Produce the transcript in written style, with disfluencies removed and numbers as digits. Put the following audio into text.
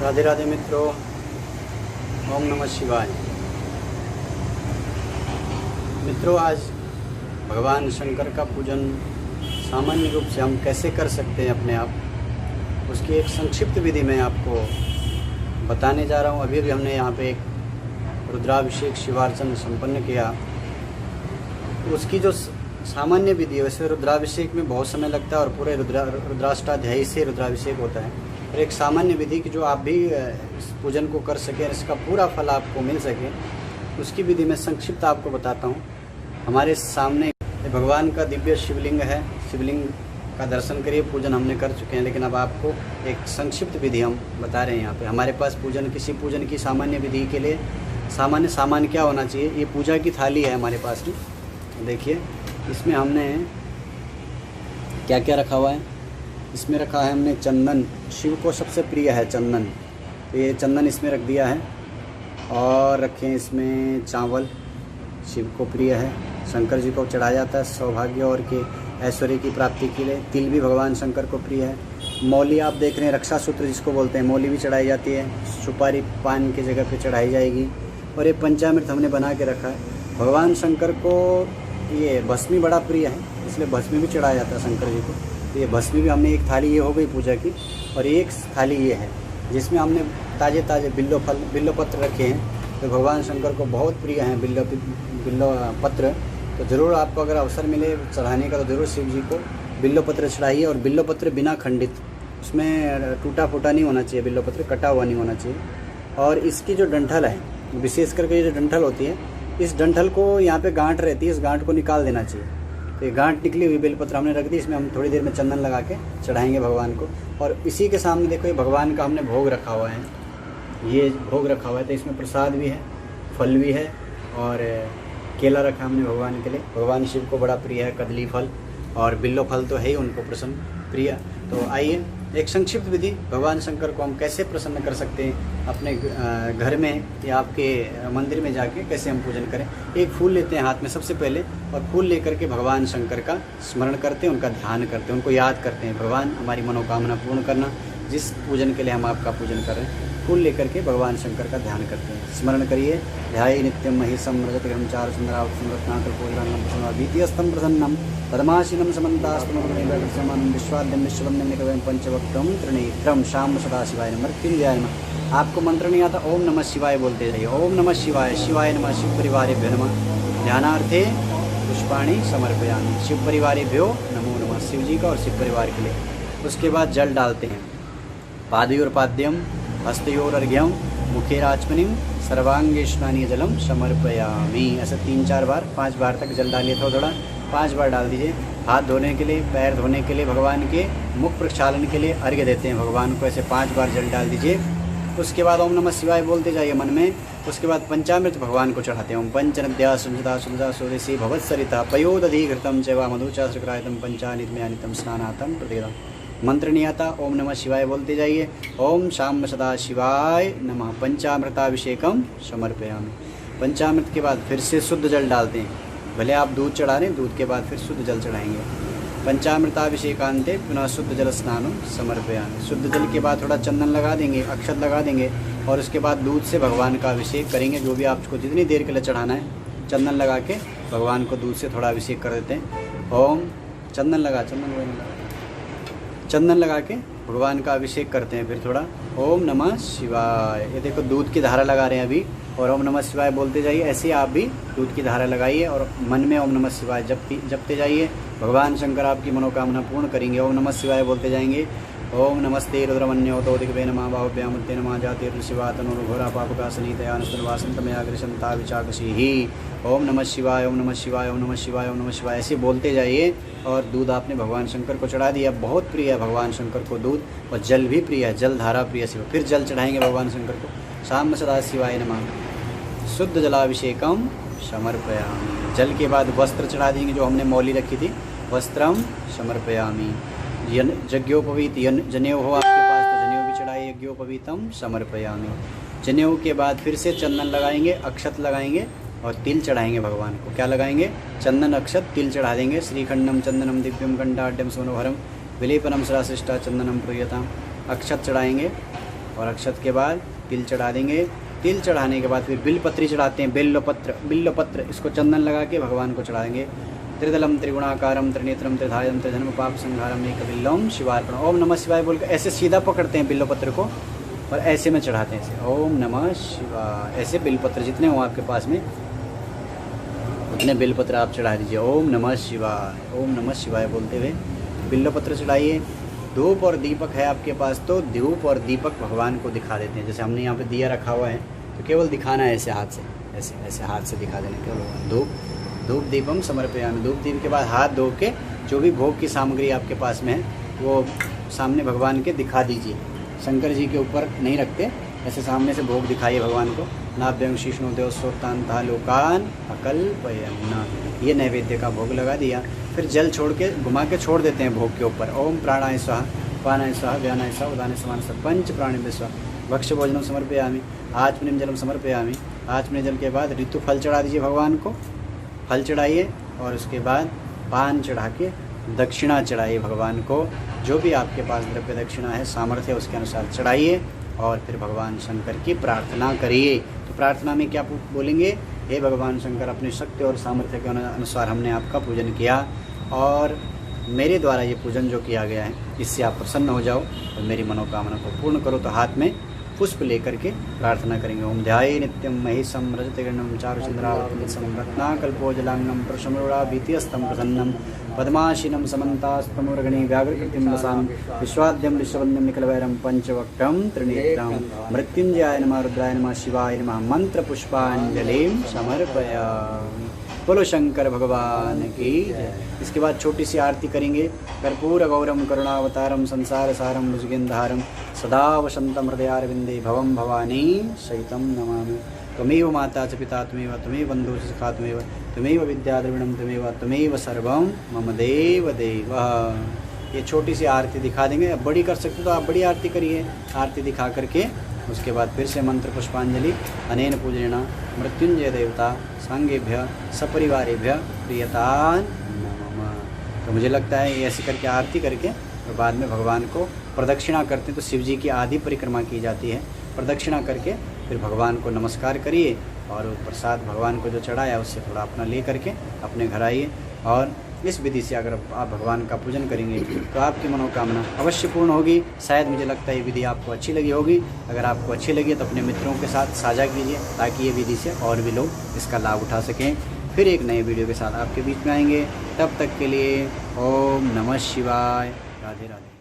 राधे राधे मित्रों, ओम नमः शिवाय। मित्रों, आज भगवान शंकर का पूजन सामान्य रूप से हम कैसे कर सकते हैं अपने आप, उसकी एक संक्षिप्त विधि मैं आपको बताने जा रहा हूँ। अभी हमने यहाँ पे एक रुद्राभिषेक शिवार्चन संपन्न किया। उसकी जो सामान्य विधि है, वैसे रुद्राभिषेक में बहुत समय लगता है और पूरे रुद्राष्टाध्यायी से रुद्राभिषेक होता है, और एक सामान्य विधि की जो आप भी इस पूजन को कर सकें, इसका पूरा फल आपको मिल सके, उसकी विधि मैं संक्षिप्त आपको बताता हूँ। हमारे सामने भगवान का दिव्य शिवलिंग है, शिवलिंग का दर्शन करिए। पूजन हमने कर चुके हैं, लेकिन अब आपको एक संक्षिप्त विधि हम बता रहे हैं। यहाँ पे हमारे पास किसी पूजन की सामान्य विधि के लिए सामान क्या होना चाहिए। ये पूजा की थाली है हमारे पास में, देखिए इसमें हमने क्या क्या रखा हुआ है। इसमें रखा है हमने चंदन, शिव को सबसे प्रिय है चंदन, तो ये चंदन इसमें रख दिया है। और रखें इसमें चावल, शिव को प्रिय है, शंकर जी को चढ़ाया जाता है सौभाग्य और के ऐश्वर्य की प्राप्ति के लिए। तिल भी भगवान शंकर को प्रिय है। मौली आप देख रहे हैं, रक्षा सूत्र जिसको बोलते हैं, मौली भी चढ़ाई जाती है। सुपारी पान की जगह पे चढ़ाई जाएगी। और ये पंचामृत हमने बना के रखा है। भगवान शंकर को ये भस्मी बड़ा प्रिय है, इसलिए भस्मी भी चढ़ाया जाता है शंकर जी को। तो ये भस्मी भी हमने एक थाली, ये हो गई पूजा की। और एक थाली ये है जिसमें हमने ताज़े ताज़े बिल्लो पत्र रखे हैं। तो भगवान शंकर को बहुत प्रिय हैं बिल्लो पत्र। तो ज़रूर आपको अगर अवसर मिले चढ़ाने का, तो ज़रूर शिव जी को बिल्लो पत्र चढ़ाइए। और बिल्लो पत्र बिना खंडित, उसमें टूटा फूटा नहीं होना चाहिए, बिल्लो पत्र कटा हुआ नहीं होना चाहिए। और इसकी जो डंठल है, विशेष करके ये जो डंठल होती है, इस डंठल को यहाँ पे गांठ रहती है, इस गांठ को निकाल देना चाहिए। तो ये गांठ निकली हुई बेलपत्र हमने रख दी, इसमें हम थोड़ी देर में चंदन लगा के चढ़ाएंगे भगवान को। और इसी के सामने देखो, ये भगवान का हमने भोग रखा हुआ है, ये भोग रखा हुआ है। तो इसमें प्रसाद भी है, फल भी है, और केला रखा हमने भगवान के लिए। भगवान शिव को बड़ा प्रिय है कदली फल, और बिल्लो फल तो है ही उनको प्रसन्न प्रिय। तो आइए एक संक्षिप्त विधि, भगवान शंकर को हम कैसे प्रसन्न कर सकते हैं अपने घर में या आपके मंदिर में जाके, कैसे हम पूजन करें। एक फूल लेते हैं हाथ में सबसे पहले, और फूल लेकर के भगवान शंकर का स्मरण करते हैं, उनका ध्यान करते हैं, उनको याद करते हैं। भगवान हमारी मनोकामना पूर्ण करना, जिस पूजन के लिए हम आपका पूजन कर रहे हैं, फूल लेकर के भगवान शंकर का ध्यान करते हैं। स्मरण करिए, ध्याये नित्यम महिषम रजत ग्रहचार सुंदरावतम रत्नाकर द्वितीयस्तम प्रसन्नम पद्माशीनम समन्तास्तमन विश्वाद्यम विश्ववंदम निकवयम पंचवक्त्रम त्रिनेत्रम शाम सदाशिवाय नमः मृत्युंजयाय नमः। आपको मंत्र नहीं आता, ओम नमः शिवाय बोलते जाइए। ओम नमः शिवाय, शिवाय नमः, शिव परिवारेभ्यो नमः। ध्यानार्थे पुष्पाणि समर्पयामि, शिव परिवारेभ्यो नमो नमः, शिव जी का और शिव परिवार के लिए। उसके बाद जल डालते हैं। पादयोर्पाद्यम हस्तयोर अर्घ्यम मुखेराचमनिम सर्वांगे स्नानीय जलम समर्पयामि। ऐसे 3-4 बार, 5 बार तक जल डालिए। थोड़ा 5 बार डाल दीजिए। हाथ धोने के लिए, पैर धोने के लिए, भगवान के मुख प्रक्षालन के लिए अर्घ्य देते हैं भगवान को। ऐसे 5 बार जल डाल दीजिए। उसके बाद ओम नमः शिवाय बोलते जाइए मन में। उसके बाद पंचामृत भगवान को चढ़ाते हैं। ओम पंचनद्या सुंजता सुंजा सोदेशी भवत्सरिता पयोदधिघृतम चैव मधुचाश्रक्रायतम पंचानितमयानितम स्नानातम प्रतिदम। मंत्र नहीं आता, ओम नमः शिवाय बोलते जाइए। ओम शाम सदा शिवाय नमः। पंचामृताभिषेकम समर्पयामि। पंचामृत के बाद फिर से शुद्ध जल डालते हैं। भले आप दूध चढ़ा लें, दूध के बाद फिर शुद्ध जल चढ़ाएंगे। पंचामृताभिषेकांते पुनः शुद्ध जल स्नानम समर्पयामि। शुद्ध जल के बाद थोड़ा चंदन लगा देंगे, अक्षत लगा देंगे, और उसके बाद दूध से भगवान का अभिषेक करेंगे। जो भी आपको जितनी देर के लिए चढ़ाना है, चंदन लगा के भगवान को दूध से थोड़ा अभिषेक कर देते हैं। ओम चंदन लगा के भगवान का अभिषेक करते हैं। फिर थोड़ा ओम नमः शिवाय, ये देखो दूध की धारा लगा रहे हैं अभी, और ओम नमः शिवाय बोलते जाइए। ऐसे ही आप भी दूध की धारा लगाइए और मन में ओम नमः शिवाय जपते जाइए। भगवान शंकर आपकी मनोकामना पूर्ण करेंगे। ओम नमः शिवाय बोलते जाएंगे। ओम नमस्ते रुद्रमन्यो दिग्वे नमः बाहुभ्यामुत्ते नमः जाते शिवा तनुर्घोरा पापकासनीतया नस्तवासंतमयाग्रशंता विचाकशी। ओम नमः शिवाय, ओम नमः शिवाय, ओम नमः शिवाय, ओम नमः शिवाय, ऐसे बोलते जाइए। और दूध आपने भगवान शंकर को चढ़ा दिया। बहुत प्रिय है भगवान शंकर को दूध, और जल भी प्रिय है, जल धारा प्रिय शिव। फिर जल चढ़ाएंगे भगवान शंकर को। शाम सदा शिवाय नमः शुद्ध जलाभिषेकम समर्पयामि। जल के बाद वस्त्र चढ़ा देंगे, जो हमने मौली रखी थी, वस्त्रम समर्पयामि। यज्ञोपवीत जनेऊ हो आपके पास तो जनेऊ भी चढ़ाइए। यज्ञोपवीतम समर्पयामि। जनेऊ के बाद फिर से चंदन लगाएंगे, अक्षत लगाएंगे और तिल चढ़ाएंगे भगवान को। क्या लगाएंगे? चंदन, अक्षत, तिल चढ़ा देंगे। श्रीखंडम चंदनम दिव्यम कंडाढ्यम सोनोहरम विलेपनम सदाशिष्टा चंदनम प्रियताम। अक्षत चढ़ाएंगे, और अक्षत के बाद तिल चढ़ा देंगे। तिल चढ़ाने के बाद फिर बिल्वपत्री चढ़ाते हैं, बिल्वपत्र इसको चंदन लगा के भगवान को चढ़ाएंगे। त्रिदलम त्रिगुणाकारम त्रिनेत्रम त्रिधायम त्रिधर्म पाप संहारम एक बिल्लम शिवार्पण। ओम नमः शिवाय बोल के ऐसे सीधा पकड़ते हैं बिल्वपत्र को और ऐसे में चढ़ाते हैं ऐसे, ओम नमः शिवाय। ऐसे बिल्वपत्र जितने हो आपके पास में उतने बिल्वपत्र आप चढ़ा दीजिए। ओम नमः शिवाय, ओम नमः शिवाय बोलते हुए बिल्वपत्र चढ़ाइए। धूप और दीपक है आपके पास तो धूप और दीपक भगवान को दिखा देते हैं। जैसे हमने यहाँ पे दिया रखा हुआ है तो केवल दिखाना है ऐसे हाथ से, ऐसे ऐसे हाथ से दिखा देना केवल। धूप दीपम समर्पयामि। धूप दीप के बाद हाथ धो के जो भी भोग की सामग्री आपके पास में है वो सामने भगवान के दिखा दीजिए। शंकर जी के ऊपर नहीं रखते, ऐसे सामने से भोग दिखाइए भगवान को। नाभ्यं शीष्णु देव सोतांता लोकान अकल्पयन्ना। ये नैवेद्य का भोग लगा दिया। फिर जल छोड़ के घुमा के छोड़ देते हैं भोग के ऊपर। ओम प्राणाय स्वाहा पानाय स्वाहा व्यानाय स्वाहा उदानाय समान पंच प्राणी स्वाहा। भक्ष्य भोजनम समर्पयामि आचमनीम जलम समर्पयामि। आचमनी जल के बाद ऋतु फल चढ़ा दीजिए भगवान को। फल चढ़ाइए और उसके बाद पान चढ़ा के दक्षिणा चढ़ाइए भगवान को। जो भी आपके पास द्रव्य दक्षिणा है सामर्थ्य उसके अनुसार चढ़ाइए और फिर भगवान शंकर की प्रार्थना करिए। तो प्रार्थना में क्या बोलेंगे? हे भगवान शंकर, अपनी शक्ति और सामर्थ्य के अनुसार हमने आपका पूजन किया और मेरे द्वारा ये पूजन जो किया गया है इससे आप प्रसन्न हो जाओ और मेरी मनोकामना को पूर्ण करो। तो हाथ में पुष्प लेकर के प्रार्थना करेंगे। ओम ध्याये नित्यम महिषम रजतगणम चारुचंद्रावतम रत्नाकल्पोजलांगम प्रशमरोड़ा भीतिस्तम प्रसन्नम पद्माशीनम समन्तास्तमोरगणे व्याघ्रकृतिम वसाम विश्वाद्यम विश्ववंद्यम निखिलवैरम पंचवक्त्रम त्रिनेत्रम मृत्युंजयाय नमः रुद्राय नमः शिवाय नमः मंत्र पुष्पांजलिं समर्पयामि। बोलो शंकर भगवान की जय। इसके बाद छोटी सी आरती करेंगे। कर्पूर गौरम करुणावतारम संसार सारम भुजगेंधारम सदा वसंतम हृदयारविंदे भवम भवानी सहितम नमामि। त्वमेव माता च पिता त्वमेव बंधु च सखा त्वमेव विद्या द्रविणम त्वमेव सर्वम मम देव देव। ये छोटी सी आरती दिखा देंगे। अब बड़ी कर सकते तो आप बड़ी आरती करिए। आरती दिखा करके उसके बाद फिर से मंत्र पुष्पांजलि अनेन पूजनेन मृत्युंजय देवता सांगेभ्य सपरिवारेभ्य प्रियतान नमः। तो मुझे लगता है ये ऐसे करके आरती करके और बाद में भगवान को प्रदक्षिणा करते हैं। तो शिव जी की आधी परिक्रमा की जाती है। प्रदक्षिणा करके फिर भगवान को नमस्कार करिए और प्रसाद भगवान को जो चढ़ाया उससे थोड़ा अपना ले करके अपने घर आइए। और इस विधि से अगर आप भगवान का पूजन करेंगे तो आपकी मनोकामना अवश्य पूर्ण होगी। शायद मुझे लगता है ये विधि आपको अच्छी लगी होगी। अगर आपको अच्छी लगी तो अपने मित्रों के साथ साझा कीजिए ताकि ये विधि से और भी लोग इसका लाभ उठा सकें। फिर एक नए वीडियो के साथ आपके बीच में आएंगे। तब तक के लिए ओम नमः शिवाय। राधे राधे।